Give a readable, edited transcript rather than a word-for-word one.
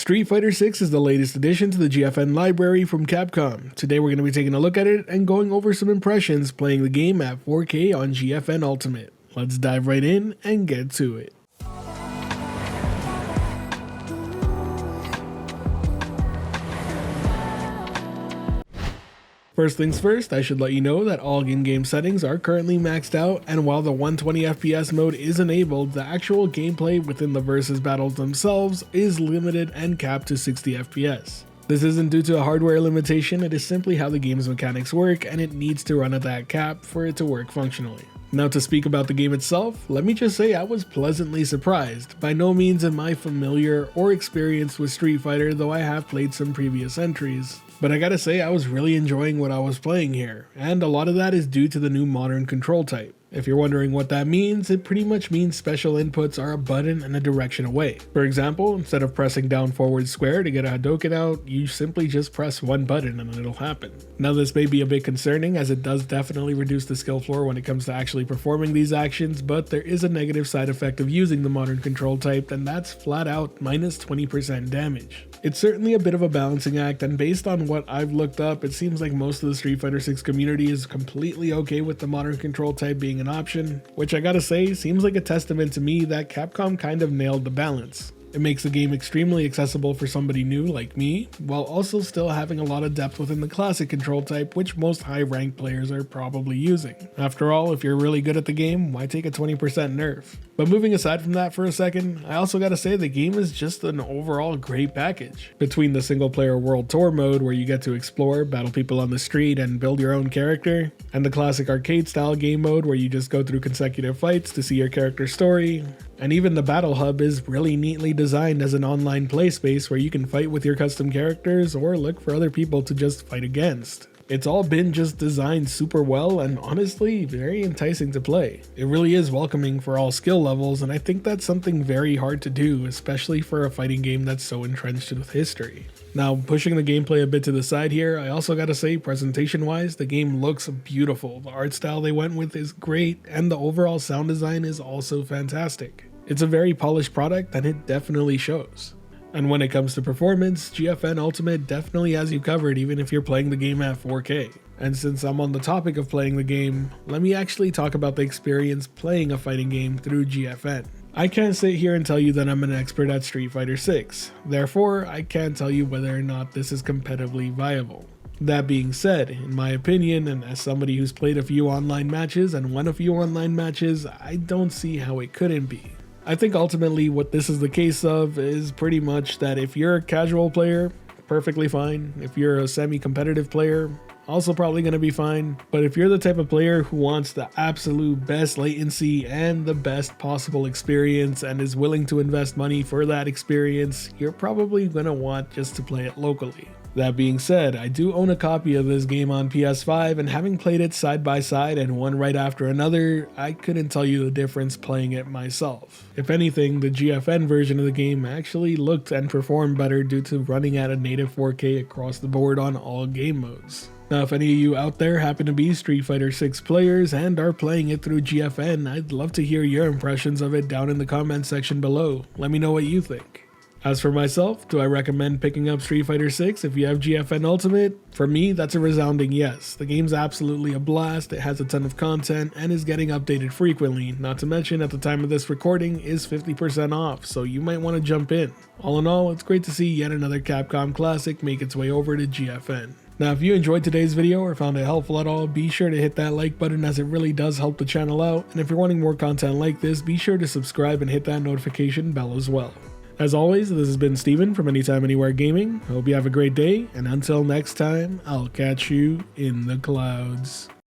Street Fighter 6 is the latest addition to the GFN library from Capcom. Today we're going to be taking a look at it and going over some impressions playing the game at 4K on GFN Ultimate. Let's dive right in and get to it. First things first, I should let you know that all in-game settings are currently maxed out, and while the 120 FPS mode is enabled, the actual gameplay within the versus battles themselves is limited and capped to 60 FPS. This isn't due to a hardware limitation, it is simply how the game's mechanics work, and it needs to run at that cap for it to work functionally. Now to speak about the game itself, let me just say I was pleasantly surprised. By no means am I familiar or experienced with Street Fighter, though I have played some previous entries. But I gotta say I was really enjoying what I was playing here, and a lot of that is due to the new modern control type. If you're wondering what that means, it pretty much means special inputs are a button and a direction away. For example, instead of pressing down forward square to get a Hadouken out, you simply just press one button and it'll happen. Now this may be a bit concerning as it does definitely reduce the skill floor when it comes to actually performing these actions, but there is a negative side effect of using the modern control type, and that's flat out minus 20% damage. It's certainly a bit of a balancing act, and based on what I've looked up, it seems like most of the Street Fighter 6 community is completely okay with the modern control type being an option, which I gotta say seems like a testament to me that Capcom kind of nailed the balance. It makes the game extremely accessible for somebody new like me, while also still having a lot of depth within the classic control type, which most high-ranked players are probably using. After all, if you're really good at the game, why take a 20% nerf? But moving aside from that for a second, I also gotta say the game is just an overall great package. Between the single-player World Tour mode where you get to explore, battle people on the street, and build your own character, and the classic arcade-style game mode where you just go through consecutive fights to see your character's story, and even the Battle Hub is really neatly designed as an online play space where you can fight with your custom characters or look for other people to just fight against. It's all been just designed super well and honestly very enticing to play. It really is welcoming for all skill levels, and I think that's something very hard to do, especially for a fighting game that's so entrenched with history. Now, pushing the gameplay a bit to the side here, I also gotta say presentation wise, the game looks beautiful. The art style they went with is great, and the overall sound design is also fantastic. It's a very polished product and it definitely shows. And when it comes to performance, GFN Ultimate definitely has you covered even if you're playing the game at 4K. And since I'm on the topic of playing the game, let me actually talk about the experience playing a fighting game through GFN. I can't sit here and tell you that I'm an expert at Street Fighter 6, therefore I can't tell you whether or not this is competitively viable. That being said, in my opinion, and as somebody who's played a few online matches and won a few online matches, I don't see how it couldn't be. I think ultimately what this is the case of is pretty much that if you're a casual player, perfectly fine. If you're a semi-competitive player, also probably going to be fine. But if you're the type of player who wants the absolute best latency and the best possible experience and is willing to invest money for that experience, you're probably going to want just to play it locally. That being said, I do own a copy of this game on PS5, and having played it side by side and one right after another, I couldn't tell you the difference playing it myself. If anything, the GFN version of the game actually looked and performed better due to running at a native 4K across the board on all game modes. Now if any of you out there happen to be Street Fighter 6 players and are playing it through GFN, I'd love to hear your impressions of it down in the comments section below. Let me know what you think. As for myself, do I recommend picking up Street Fighter 6 if you have GFN Ultimate? For me, that's a resounding yes. The game's absolutely a blast, it has a ton of content, and is getting updated frequently, not to mention at the time of this recording is 50% off, so you might want to jump in. All in all, it's great to see yet another Capcom classic make its way over to GFN. Now if you enjoyed today's video or found it helpful at all, be sure to hit that like button as it really does help the channel out, and if you're wanting more content like this, be sure to subscribe and hit that notification bell as well. As always, this has been Steven from Anytime Anywhere Gaming. I hope you have a great day, and until next time, I'll catch you in the clouds.